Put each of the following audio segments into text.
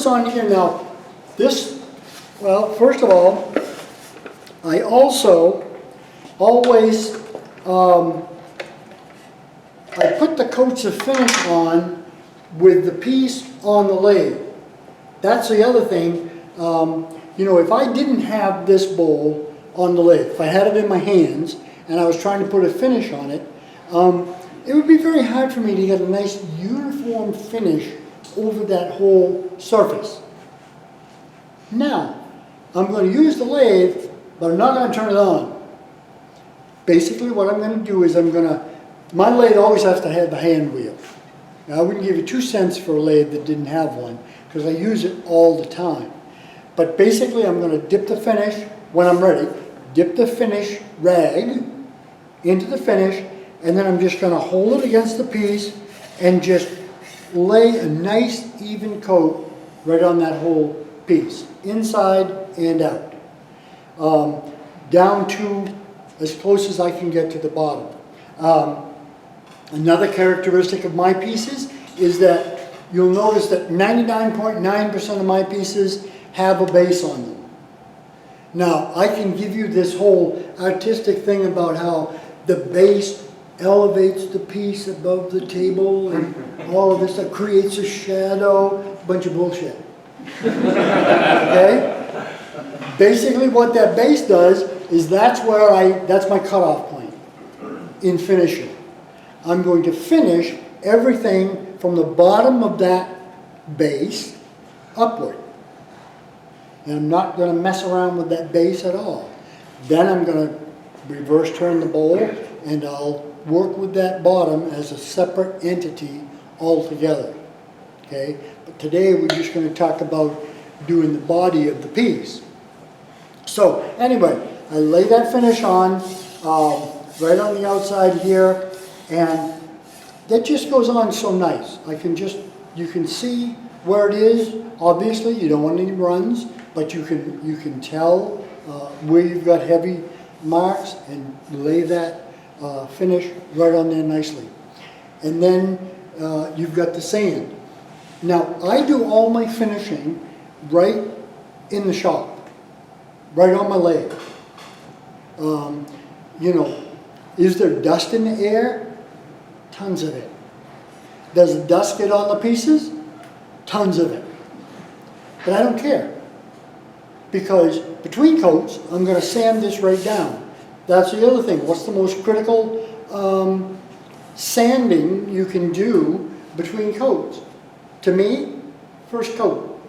this on here now. This, well, first of all, I also always, I put the coats of finish on with the piece on the lathe. That's the other thing. You know, if I didn't have this bowl on the lathe, if I had it in my hands and I was trying to put a finish on it, it would be very hard for me to get a nice uniform finish over that whole surface. Now, I'm going to use the lathe, but I'm not going to turn it on. Basically what I'm going to do is my lathe always has to have the hand wheel. Now, I wouldn't give you 2 cents for a lathe that didn't have one, because I use it all the time. But basically I'm going to dip the finish, when I'm ready, dip the finish rag into the finish, and then I'm just going to hold it against the piece and just lay a nice even coat right on that whole piece, inside and out, down to as close as I can get to the bottom. Another characteristic of my pieces is that you'll notice that 99.9% of my pieces have a base on them. Now, I can give you this whole artistic thing about how the base elevates the piece above the table and all of this stuff, creates a shadow, a bunch of bullshit. Okay? Basically what that base does is that's my cutoff point in finishing. I'm going to finish everything from the bottom of that base upward. And I'm not going to mess around with that base at all. Then I'm going to reverse turn the bowl and I'll work with that bottom as a separate entity altogether. Okay? But today we're just going to talk about doing the body of the piece. So anyway, I lay that finish on right on the outside here, and that just goes on so nice. You can see where it is. Obviously, you don't want any runs, but you can tell where you've got heavy marks and lay that finish right on there nicely. And then you've got the sand. Now, I do all my finishing right in the shop, right on my lathe. You know, is there dust in the air? Tons of it. Does the dust get on the pieces? Tons of it. But I don't care, because between coats, I'm going to sand this right down. That's the other thing. What's the most critical sanding you can do between coats? To me, first coat.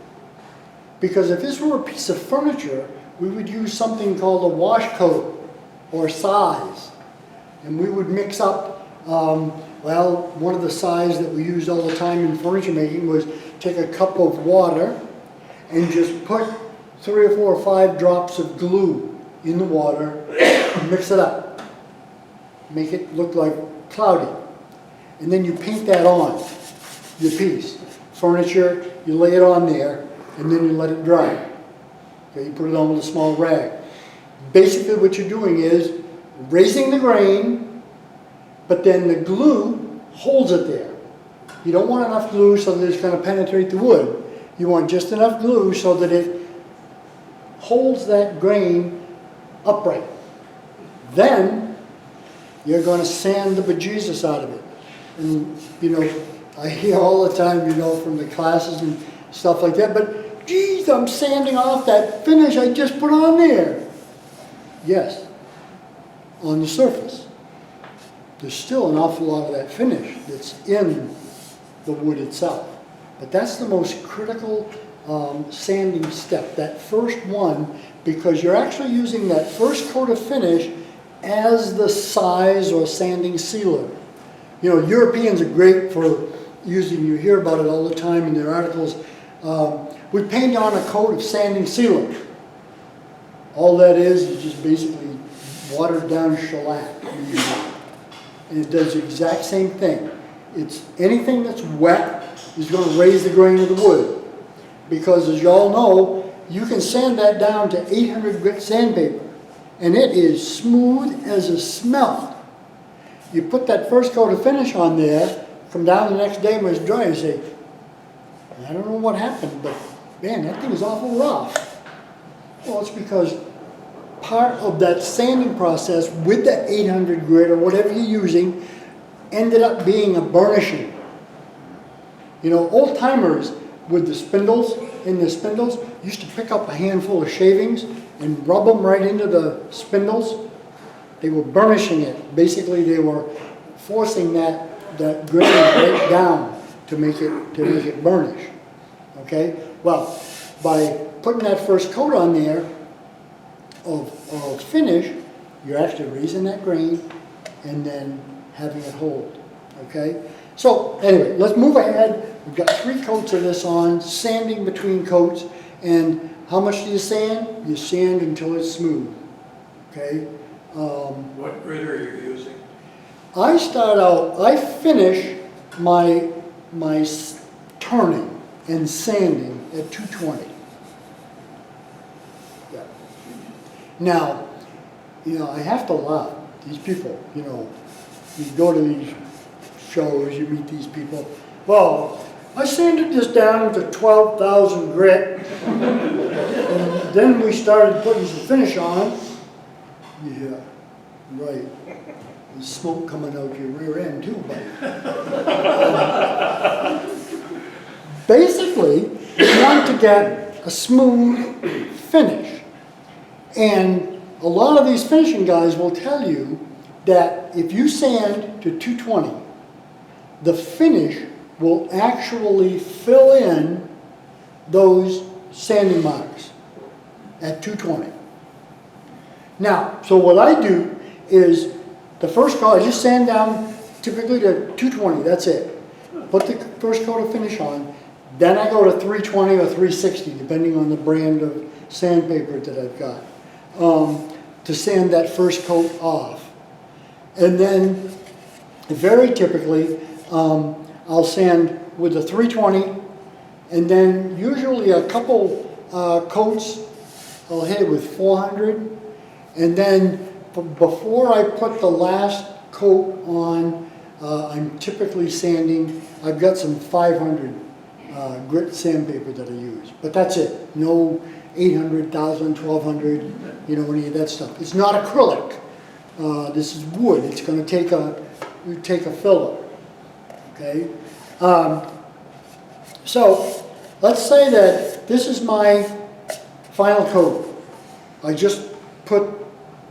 Because if this were a piece of furniture, we would use something called a wash coat or size. And we would mix up, well, one of the size that we used all the time in furniture making was take a cup of water and just put 3 or 4 or 5 drops of glue in the water, mix it up, make it look like cloudy. And then you paint that on your piece. Furniture, you lay it on there, and then you let it dry. Okay, you put it on with a small rag. Basically what you're doing is raising the grain, but then the glue holds it there. You don't want enough glue so that it's going to penetrate the wood. You want just enough glue so that it holds that grain upright. Then you're going to sand the bejesus out of it. And you know, I hear all the time, you know, from the classes and stuff like that, but geez, I'm sanding off that finish I just put on there. Yes, on the surface. There's still an awful lot of that finish that's in the wood itself. But that's the most critical sanding step, that first one, because you're actually using that first coat of finish as the size or sanding sealer. You know, Europeans are great for using, you hear about it all the time in their articles, we paint on a coat of sanding sealer. All that is just basically watered down shellac. And it does the exact same thing. It's anything that's wet is going to raise the grain of the wood. Because as you all know, you can sand that down to 800 grit sandpaper. And it is smooth as a smelt. You put that first coat of finish on there, come down the next day when it's dry and say, I don't know what happened, but man, that thing is awful rough. Well, it's because part of that sanding process with the 800 grit or whatever you're using ended up being a burnishing. You know, old timers with the spindles, in the spindles, used to pick up a handful of shavings and rub them right into the spindles. They were burnishing it. Basically, they were forcing that grain right down to make it burnish. Okay? Well, by putting that first coat on there of finish, you're actually raising that grain and then having it hold. Okay? So anyway, let's move ahead. We've got 3 coats of this on, sanding between coats. And how much do you sand? You sand until it's smooth. Okay? What grit are you using? I finish my turning and sanding at 220. Yeah. Now, you know, I have to laugh. These people, you know, you go to these shows, you meet these people. Well, I sanded this down to 12,000 grit, and then we started putting some finish on. Yeah, right. There's smoke coming out your rear end too, buddy. Basically, you want to get a smooth finish. And a lot of these finishing guys will tell you that if you sand to 220, the finish will actually fill in those sanding marks at 220. Now, so what I do is the first coat, I just sand down typically to 220, that's it. Put the first coat of finish on, then I go to 320 or 360, depending on the brand of sandpaper that I've got, to sand that first coat off. And then, very typically, I'll sand with the 320, and then usually a couple coats, I'll hit it with 400, and then before I put the last coat on, I'm typically sanding, I've got some 500 grit sandpaper that I use, but that's it. No 800, 1,000, 1,200, you know, any of that stuff. It's not acrylic. This is wood. It's going to take a filler. Okay. So let's say that this is my final coat. I just put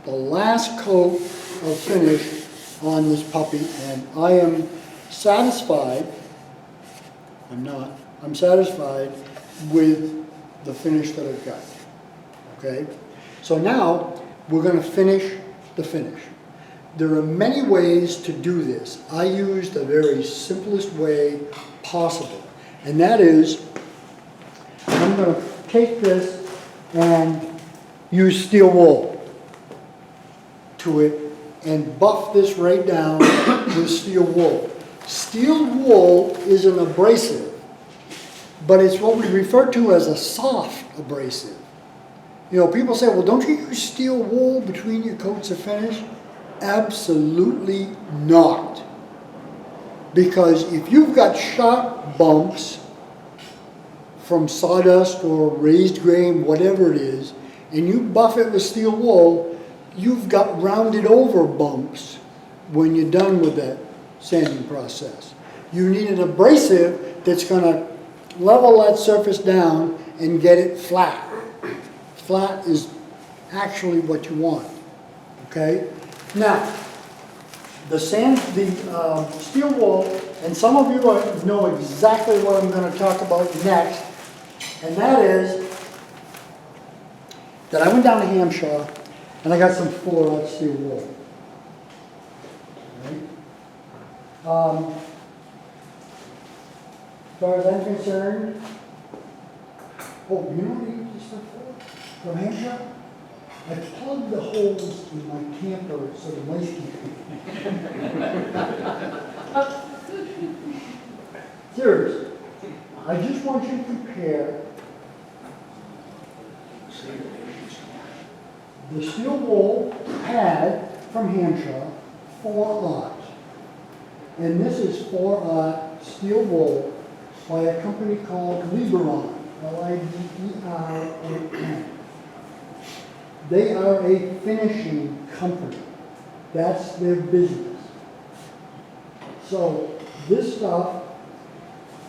the last coat of finish on this puppy, and I am satisfied. I'm satisfied with the finish that I've got. Okay? So now we're going to finish the finish. There are many ways to do this. I use the very simplest way possible, and that is I'm going to take this and use steel wool to it and buff this right down with steel wool. Steel wool is an abrasive, but it's what we refer to as a soft abrasive. You know, people say, well, don't you use steel wool between your coats of finish? Absolutely not. Because if you've got sharp bumps from sawdust or raised grain, whatever it is, and you buff it with steel wool, you've got rounded over bumps when you're done with that sanding process. You need an abrasive that's going to level that surface down and get it flat. Flat is actually what you want. Okay? Now, the steel wool, and some of you know exactly what I'm going to talk about next, and that is that I went down to Hampshire and I got some 4-aught steel wool. Right? As far as I'm concerned, oh, you know what I use this stuff for? From Hampshire? I plugged the holes in my camper so the mice can't. Seriously. I just want you to compare the steel wool pad from Hampshire, 4-aught. And this is 4-aught steel wool by a company called Liberon, Libron. They are a finishing company. That's their business. So this stuff,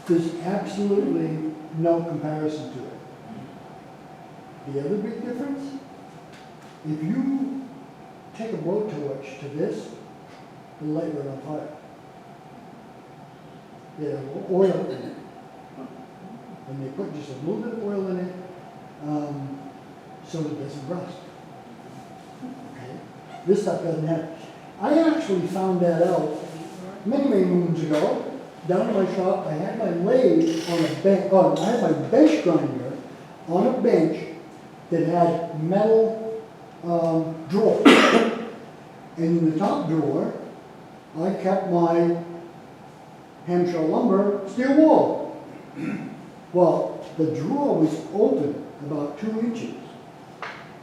there's absolutely no comparison to it. The other big difference, if you take a blowtorch to this, the light right on fire. There's oil in it. And they put just a little bit of oil in it, so it doesn't rust. Okay? This stuff doesn't have. I actually found that out many, many moons ago. Down in my shop, I had my lathe on a bench. Oh, I had my bench grinder on a bench that had metal drawers. And in the top drawer, I kept my Hampshire lumber steel wall. Well, the drawer was open about 2 inches.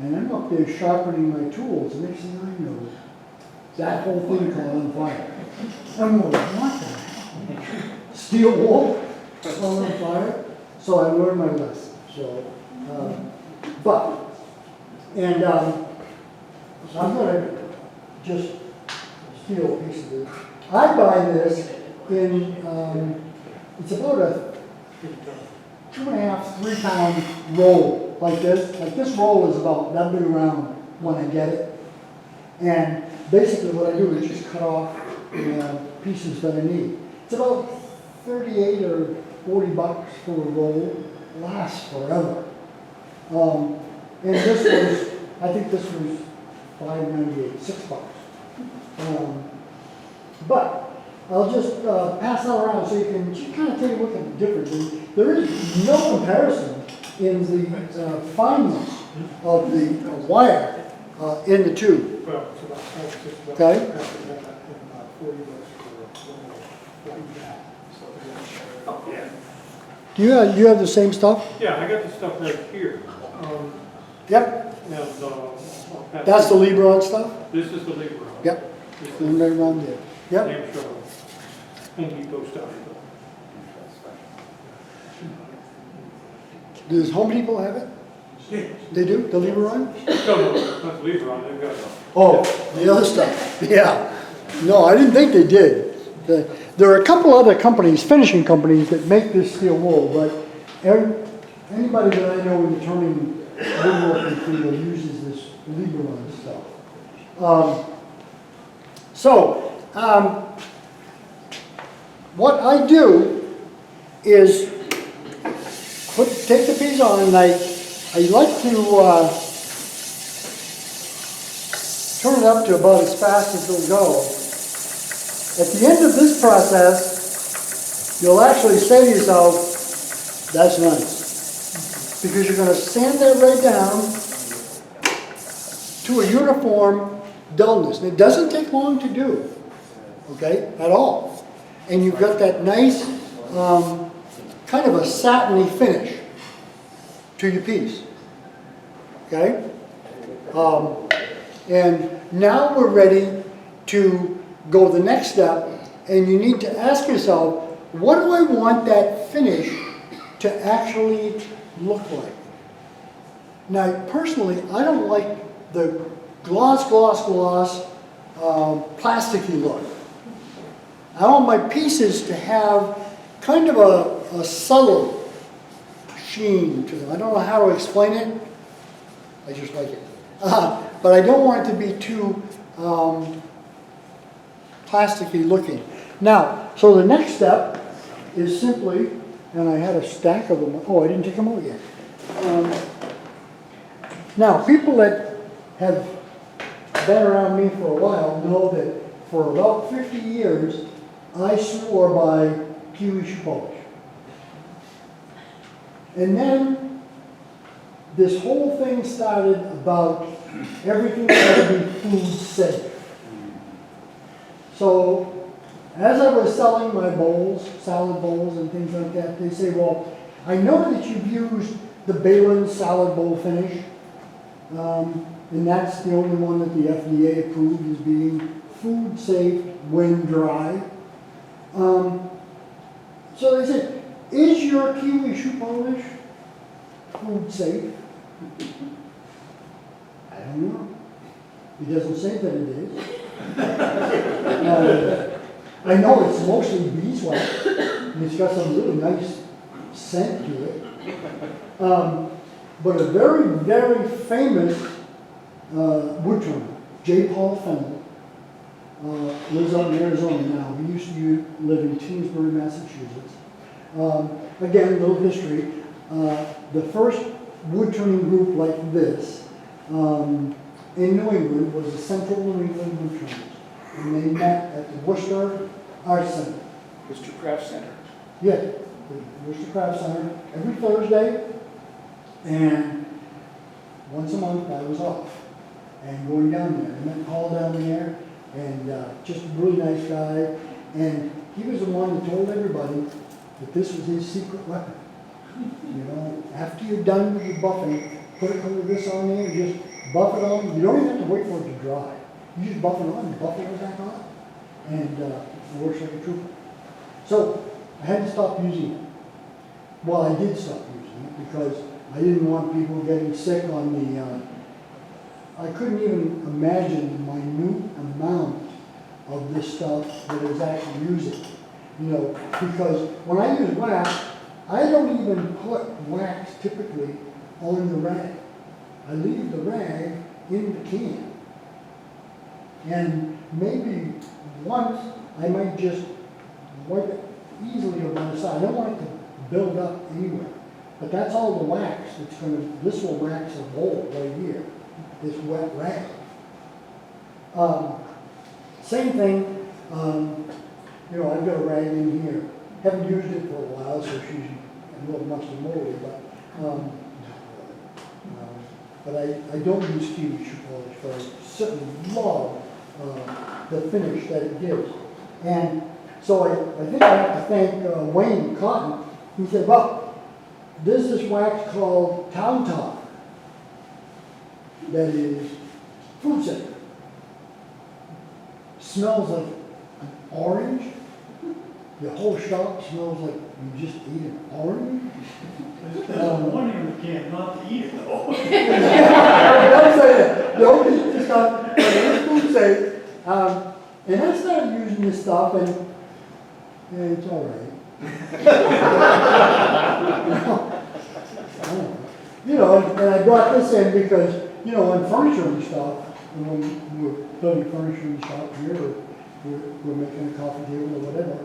And I'm up there sharpening my tools, and next thing I know, that whole thing caught on fire. I'm going, what the hell? Steel wall caught on fire? So I learned my lesson. So, I'm going to just steal a piece of this. I buy this in, it's about a 2.5, 3 pound roll like this. Like this roll is about that big around when I get it. And basically what I do is just cut off pieces that I need. It's about 38 or 40 bucks for a roll. Lasts forever. And this was, I think this was $5.98, $6. But I'll just pass that around so you can just kind of take a look at the difference. And there is no comparison in the fineness of the wire in the tube. Well, it's about $46. Okay. And about $40 for that. So, yeah. Do you have the same stuff? Yeah, I got the stuff right here. Yep. Now, That's the Libron stuff? This is the Libra. Yep. This is And right around there. Yep. Hampshire Home Depot stuff. Does Home Depot have it? Yeah. They do? The Libron? No, not the Libra, they've got Oh, the other stuff. Yeah. No, I didn't think they did. There are a couple other companies, finishing companies, that make this steel wool, but anybody that I know in the turning woodworking field uses this Libron stuff. What I do is take the piece on, and I like to turn it up to about as fast as it'll go. At the end of this process, you'll actually say to yourself, that's nice. Because you're going to sand that right down to a uniform dullness. And it doesn't take long to do, okay, at all. And you've got that nice, kind of a satiny finish to your piece, okay? And now we're ready to go the next step, and you need to ask yourself, what do I want that finish to actually look like? Now, personally, I don't like the gloss, plasticky look. I want my pieces to have kind of a subtle sheen to them. I don't know how to explain it. I just like it. But I don't want it to be too plasticky looking. Now, so the next step is simply, and I had a stack of them. Oh, I didn't take them out yet. Now, people that have been around me for a while know that for about 50 years, I swore by kiwi shoe polish. And then this whole thing started about everything had to be food safe. So as I was selling my bowls, salad bowls and things like that, they say, well, I know that you've used the Balin salad bowl finish, and that's the only one that the FDA approved as being food safe when dry. So they said, is your kiwi shoe polish food safe? I I don't know. It doesn't say that it is. I know it's mostly beeswax, and it's got some really nice scent to it. But a very, very famous wood trimmer, J. Paul Fennell, lives out in Arizona now. He used to live in Tingsbury, Massachusetts. Again, a little history. The first wood trimming group like this in New England was the Central New England Wood Trimmers. And they met at the Worcester Arts Center. Worcester Craft Center. Yeah, the Worcester Craft Center, every Thursday. And once a month I was off and going down there. I met Paul down there, and just a really nice guy. And he was the one that told everybody that this was his secret weapon. You know, after you're done with your buffing, put a coat of this on there, just buff it on. You don't even have to wait for it to dry. You just buff it on, and buff it back on, and it works like a trooper. So I had to stop using it. Well, I did stop using it because I didn't want people getting sick on the, I couldn't even imagine the minute amount of this stuff that I was actually using. You know, because when I use wax, I don't even put wax typically on the rag. I leave the rag in the can. And maybe once I might just wipe it easily on the side. I don't want it to build up anywhere. But that's all the wax that's going to, this will wax a bowl right here, this wet rag. Same thing, you know, I've got a rag in here. Haven't used it for a while, so she's a little musty moldy, but I don't use kiwi shoe polish, but I certainly love the finish that it gives. And so I think I have to thank Wayne Cotton. He said, well, there's this wax called Town Talk that is food safe. Smells like an orange. The whole shop smells like you just ate an orange. One in the can, not to eat it though. Don't say that. No, it's not. It's food safe. And I started using this stuff, and yeah, it's all right. You know, and I brought this in because, you know, on furniture and stuff, when we're building furniture in the shop here, or we're making a coffee table or whatever,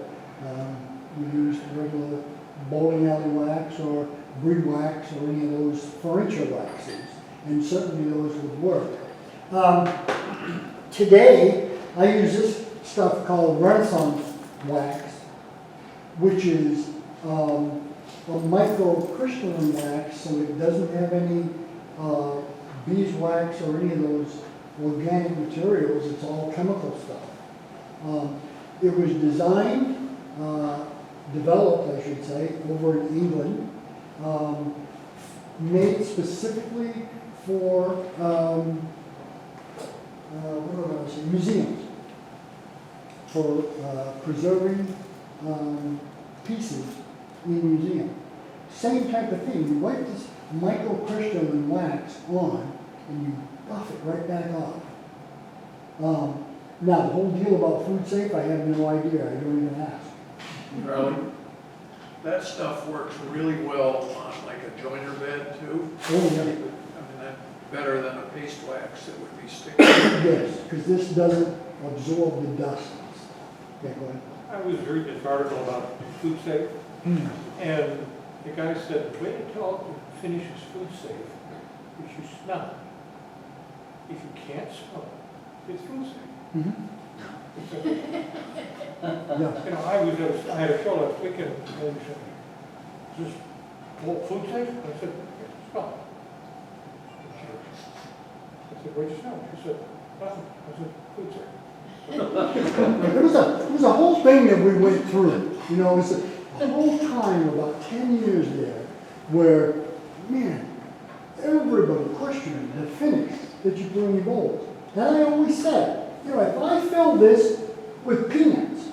we use regular bowling alley wax or breed wax or any of those furniture waxes, and certainly those would work. Today, I use this stuff called Renaissance wax, which is a microcrystalline wax, so it doesn't have any beeswax or any of those organic materials. It's all chemical stuff. It was designed, developed, I should say, over in England, made specifically for what do I say, museums, for preserving pieces in a museum. Same type of thing. You wipe this microcrystalline wax on and you buff it right back off. Now, the whole deal about food safe, I have no idea. I don't even ask. Charlie, that stuff works really well on like a joiner bed too. Oh, yeah. I mean, that's better than a paste wax that would be sticky. Yes, because this doesn't absorb the dust. Okay, go ahead. I was reading this article about food safe, and the guy said, the way to tell if finish is food safe is you smell it. If you can't smell it, it's food safe. Yeah. You know, I had a show last weekend, and they said, is this food safe? And I said, yeah, smell it. I said, where'd you smell it? She said, nothing. I said, food safe. It was a whole thing that we went through. You know, it was a whole time, about 10 years there, where, man, everybody questioned the finish that you put in your bowls. And I always said, you know, if I fill this with peanuts,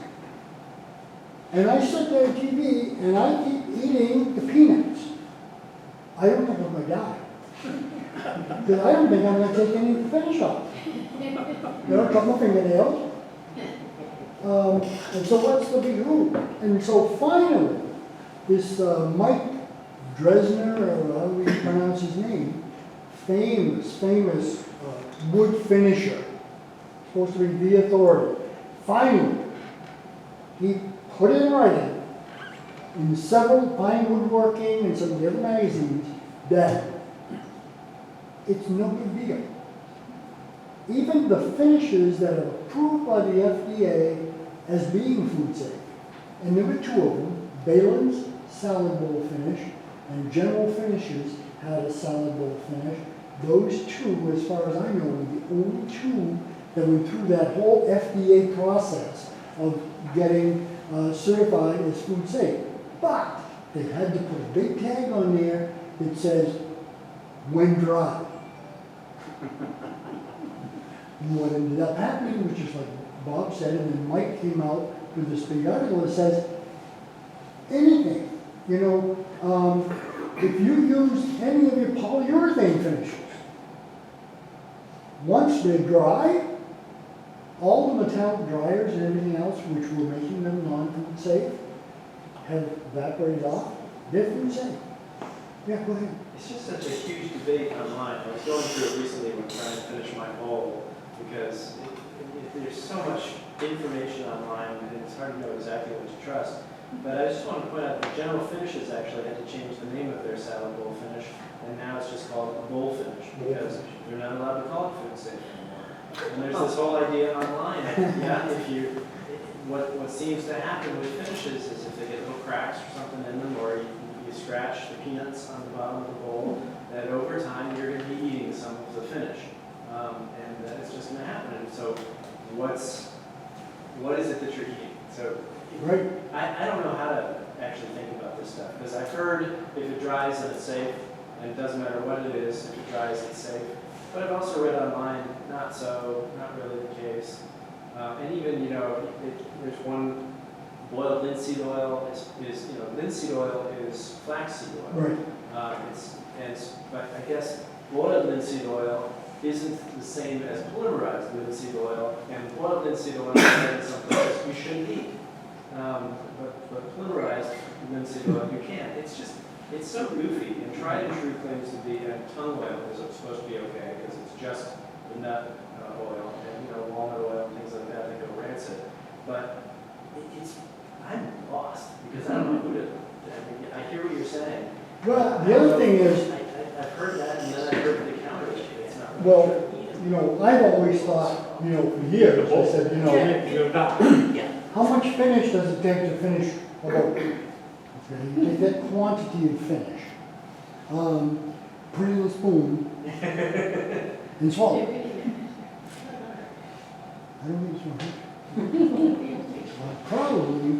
and I sit there on TV and I keep eating the peanuts, I don't think I'm going to die. Because I don't think I'm gonna take any of the finish off. You know, a couple of fingernails. And so what's the big hoop? And so finally, this Mike Dresner, or how do we pronounce his name, famous wood finisher, supposed to be the authority. Finally, he put it in writing in several Fine Woodworking and some of the other magazines that it's no big deal. Even the finishes that are approved by the FDA as being food safe, and there were two of them, Balin's salad bowl finish and General Finishes had a salad bowl finish. Those two, as far as I know, were the only two that went through that whole FDA process of getting certified as food safe. But they had to put a big tag on there that says, when dry. And what ended up happening was just like Bob said, and then Mike came out with this big article that says, anything, you know, if you use any of your polyurethane finishes, once they're dry, all the metallic dryers and everything else, which were making them non-food safe, have evaporated off. They're food safe. Yeah, go ahead. It's just such a huge debate online. I was going through it recently when trying to finish my bowl because there's so much information online and it's hard to know exactly what to trust. But I just wanted to point out that General Finishes actually had to change the name of their salad bowl finish, and now it's just called a bowl finish because they're not allowed to call it food safe anymore. And there's this whole idea online, yeah, what seems to happen with finishes is if they get little cracks or something in them, or you scratch the peanuts on the bottom of the bowl, that over time you're going to be eating some of the finish, and that it's just going to happen. And so, what is it that you're eating? So, Right. I don't know how to actually think about this stuff because I've heard if it dries then it's safe, and it doesn't matter what it is. If it dries, it's safe. But I've also read online, not really the case. And even, you know, there's one boiled linseed oil is linseed oil is flaxseed oil. Right. But I guess boiled linseed oil isn't the same as polymerized linseed oil, and boiled linseed oil is something that you shouldn't eat. But polymerized linseed oil, you can't. It's so goofy. And tried and true claims to be, and tongue oil is supposed to be okay because it's just the nut oil, and walnut oil and things like that that go rancid. But I'm lost because I don't know who to. I hear what you're saying. Well, the other thing is, I've heard that, and then I heard the counter. It's not really well, you know, I've always thought, you know, for years, I said, you know, You're not. how much finish does it take to finish a boat? Okay, you take that quantity of finish, put it in a spoon, and swallow it. I don't think so. Probably,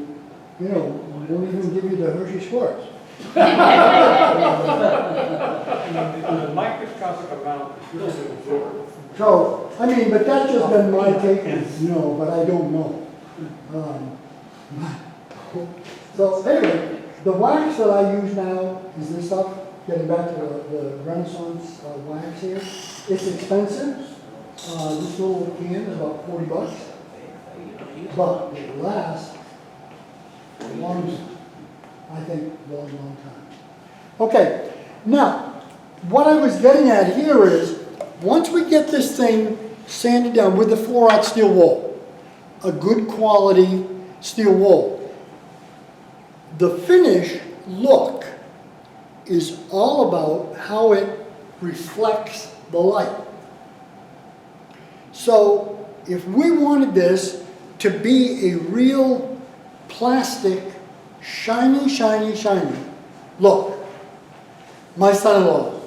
you know, won't even give you the Hershey squirts. The microscopic amount is really important. So, I mean, but that's just been my take, you know, but I don't know. So anyway, the wax that I use now is this stuff, getting back to the Renaissance wax here. It's expensive. This little can is about $40, but it lasts a long, I think, long time. Okay, now, what I was getting at here is, once we get this thing sanded down with the 4-aught steel wool, a good quality steel wool, the finish look is all about how it reflects the light. So if we wanted this to be a real plastic, shiny, shiny, shiny look, my son-in-law,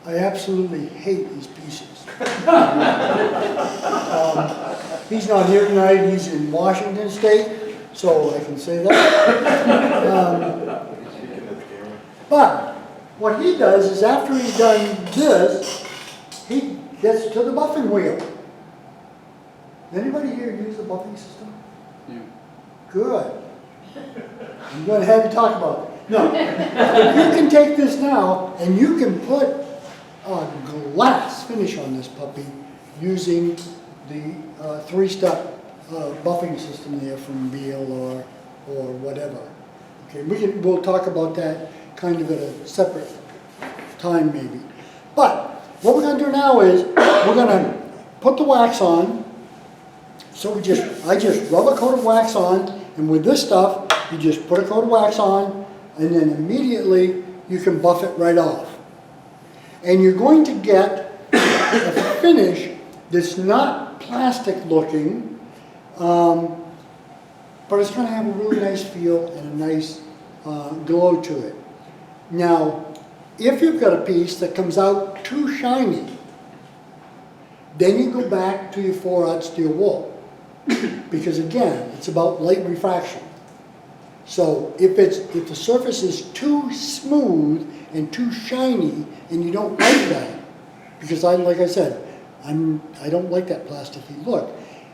I absolutely hate these pieces. He's not here tonight, he's in Washington State, so I can say that. But what he does is after he's done this, he gets to the buffing wheel. Anybody here use the buffing system? Yeah. Good. I'm going to have you talk about it. No, you can take this now and you can put a glass finish on this puppy using the three-step buffing system there from Beal or whatever. Okay, we'll talk about that kind of at a separate time maybe. But what we're gonna do now is, we're gonna put the wax on. So I just rub a coat of wax on, and with this stuff, you just put a coat of wax on, and then immediately you can buff it right off. And you're going to get a finish that's not plastic looking, but it's gonna have a really nice feel and a nice glow to it. Now, if you've got a piece that comes out too shiny, then you go back to your 4/0 steel wool. Because again, it's about light refraction. So if the surface is too smooth and too shiny and you don't like that, because like I said, I don't like that plasticky look,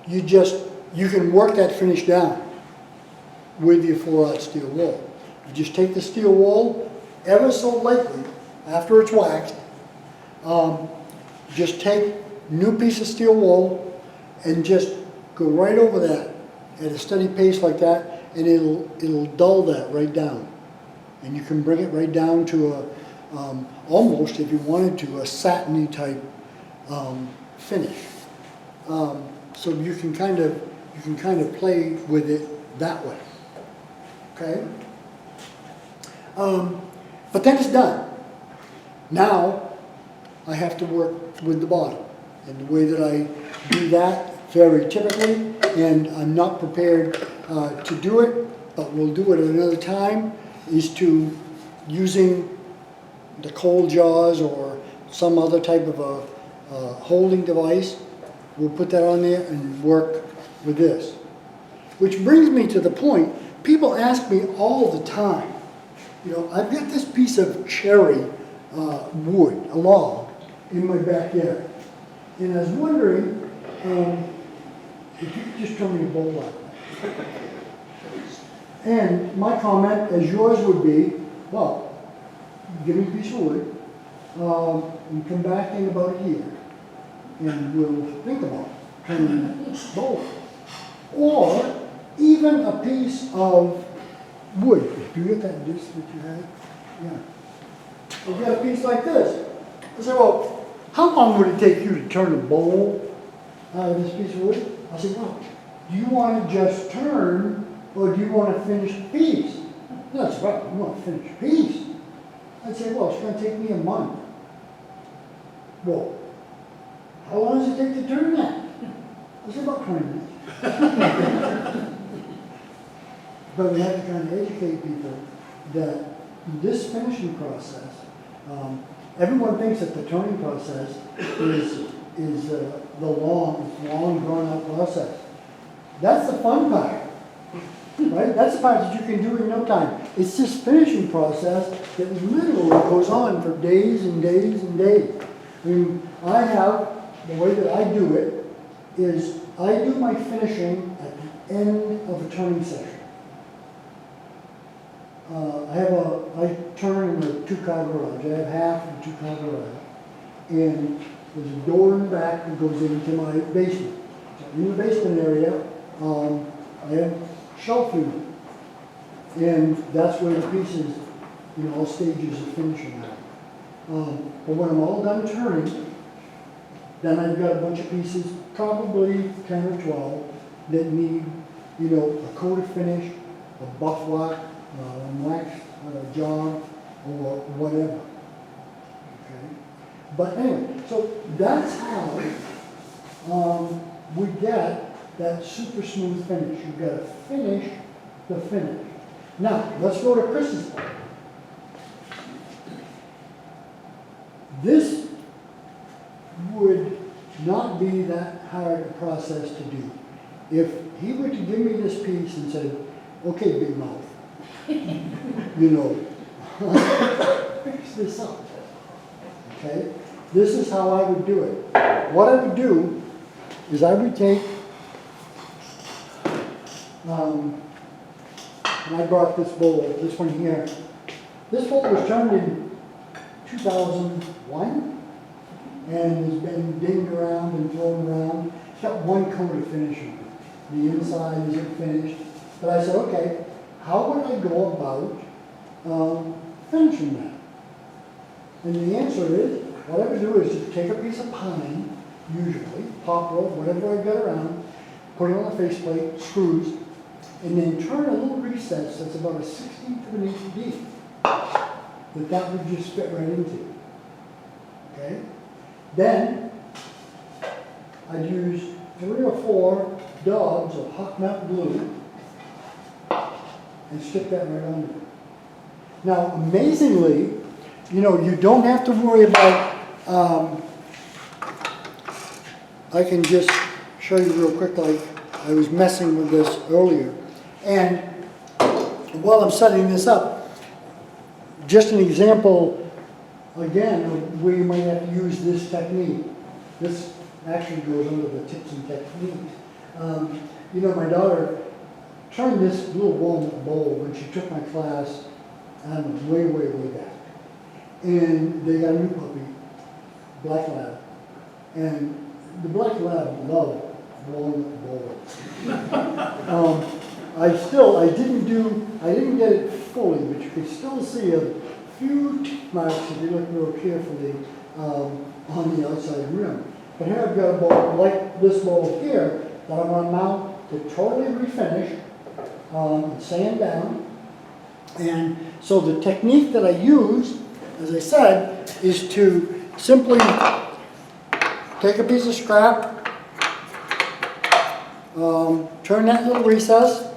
you can work that finish down with your 4/0 steel wool. You just take the steel wool ever so lightly after it's waxed. Just take new piece of steel wool and just go right over that at a steady pace like that, and it'll dull that right down. And you can bring it right down to almost, if you wanted to, a satiny type finish. So you can kind of play with it that way. Okay? But then it's done. Now I have to work with the bottom. And the way that I do that very typically, and I'm not prepared to do it, but we'll do it at another time, is to using the cold jaws or some other type of a holding device. We'll put that on there and work with this. Which brings me to the point, people ask me all the time, I've got this piece of cherry wood, a log, in my backyard. And I was wondering if you could just turn me a bowl out. And my comment, as yours would be, well, give me a piece of wood, and come back in about a year, and we'll think about turning the bowl. Or even a piece of wood. Do you get that disc that you had? Yeah. You got a piece like this. I said, well, how long would it take you to turn a bowl out of this piece of wood? I said, well, do you want to just turn, or do you want to finish the piece? That's right, you want to finish the piece. I'd say, well, it's going to take me a month. Well, how long does it take to turn that? I said, about 20 minutes. But we have to kind of educate people that this finishing process, everyone thinks that the turning process is the long drawn out process. That's the fun part, right? That's the part that you can do in no time. It's this finishing process that literally goes on for days and days and days. I mean, the way that I do it is I do my finishing at the end of a turning session. I turn in a 2-car garage. I have half of a 2-car garage. And there's a door in the back that goes into my basement. So in the basement area, I have shelf unit. And that's where the pieces, all stages of finishing are. But when I'm all done turning, then I've got a bunch of pieces, probably 10 or 12, that need, a coat of finish, a buff lock, wax job, or whatever. Okay? But anyway, so that's how we get that super smooth finish. You've got to finish the finish. Now, let's go to Chris's part. This would not be that hard a process to do. If he were to give me this piece and said, okay, big mouth, fix this up. Okay? This is how I would do it. What I would do is I would take, and I brought this bowl, this one here. This bowl was turned in 2001, and has been dinged around and thrown around. It's got one coat of finish on it. The inside isn't finished. But I said, okay, how would I go about finishing that? And the answer is, what I would do is just take a piece of pine, usually, poplar, whatever I got around, put it on the faceplate, screws, and then turn a little recess that's about a 16th of an inch deep that would just fit right into. Okay? Then, I'd use 3 or 4 daubs of hot melt glue and stick that right under it. Now, amazingly, you know, you don't have to worry about, I can just show you real quick, like I was messing with this earlier. And while I'm setting this up, just an example, again, of where you might have to use this technique. This actually goes under the tips and techniques. You know, my daughter turned this little walnut bowl when she took my class, I don't know, way back. And they got a new puppy, Black Lab. And the Black Lab loved walnut bowls. I didn't get it fully, but you could still see a few teeth marks if you look real carefully on the outside rim. But here I've got a bowl like this bowl here that I'm going to mount to totally refinish, and sand down. And so the technique that I use, as I said, is to simply take a piece of scrap, turn that little recess,